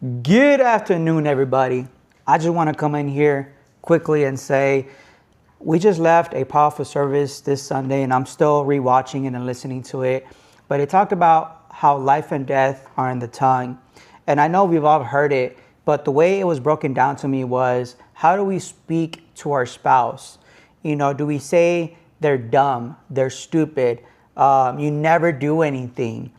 Good afternoon, everybody. I just want to come in here quickly and say we just left a powerful service this Sunday, and I'm still rewatching it and listening to it. But it talked about how life and death are in the tongue. And I know we've all heard it, but the way it was broken down to me was, how do we speak to our spouse? Do we say they're dumb, they're stupid, you never do anything?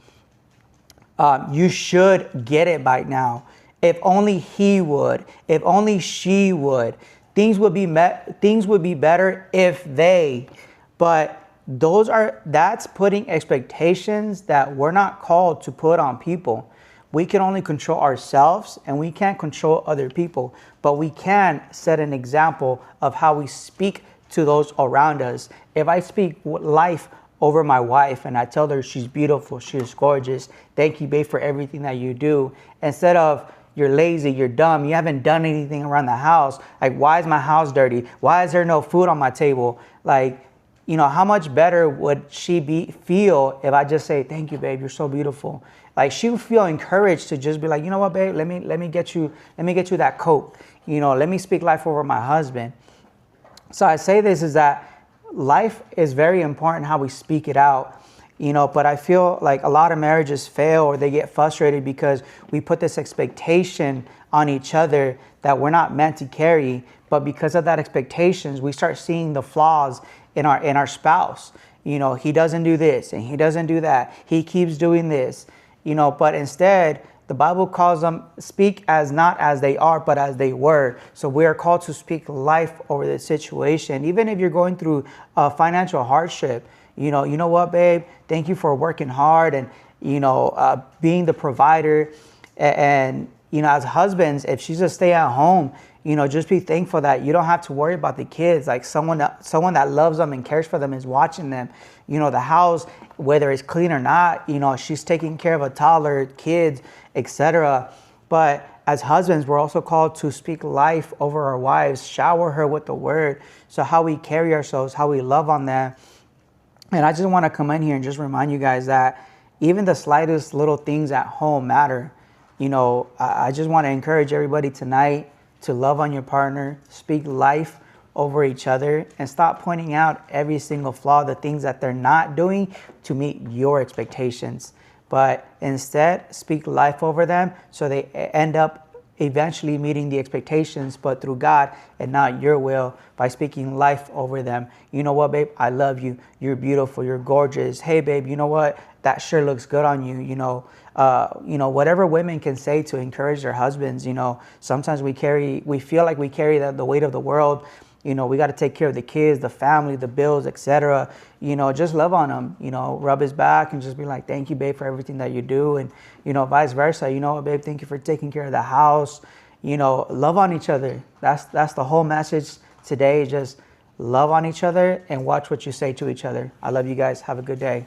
You should get it by now. If only he would. If only she would. Things would be better if they. But that's putting expectations that we're not called to put on people. We can only control ourselves, and we can't control other people. But we can set an example of how we speak to those around us. If I speak life over my wife and I tell her she's beautiful, she's gorgeous, thank you, babe, for everything that you do, instead of you're lazy, you're dumb, you haven't done anything around the house, like, why is my house dirty? Why is there no food on my table? How much better would she feel if I just say, thank you, babe, you're so beautiful? Like, she would feel encouraged to just be like, you know what, babe, let me get you that coat. Let me speak life over my husband. So I say this is that life is very important, how we speak it out. But I feel like a lot of marriages fail, or they get frustrated because we put this expectation on each other that we're not meant to carry. But because of that expectations, we start seeing the flaws in our spouse. He doesn't do this and he doesn't do that. He keeps doing this. But instead, the Bible calls them speak as not as they are, but as they were. So we are called to speak life over the situation. Even if you're going through a financial hardship, you know what, babe? Thank you for working hard and, being the provider. And as husbands, if she's a stay at home, just be thankful that you don't have to worry about the kids. Like, someone that loves them and cares for them is watching them. The house, whether it's clean or not, she's taking care of a toddler, kids, etc. But as husbands, we're also called to speak life over our wives, shower her with the word. So how we carry ourselves, how we love on them. And I just want to come in here and just remind you guys that even the slightest little things at home matter. I just want to encourage everybody tonight to love on your partner, speak life over each other, and stop pointing out every single flaw, the things that they're not doing to meet your expectations. But instead, speak life over them so they end up eventually meeting the expectations, but through God and not your will, by speaking life over them. You know what, babe? I love you. You're beautiful. You're gorgeous. Hey, babe, you know what? That sure looks good on you. Whatever women can say to encourage their husbands. Sometimes we feel like we carry the weight of the world. We got to take care of the kids, the family, the bills, etc. Just love on him, rub his back and just be like, thank you, babe, for everything that you do. And, vice versa, babe, thank you for taking care of the house. Love on each other. That's the whole message today. Just love on each other and watch what you say to each other. I love you guys. Have a good day.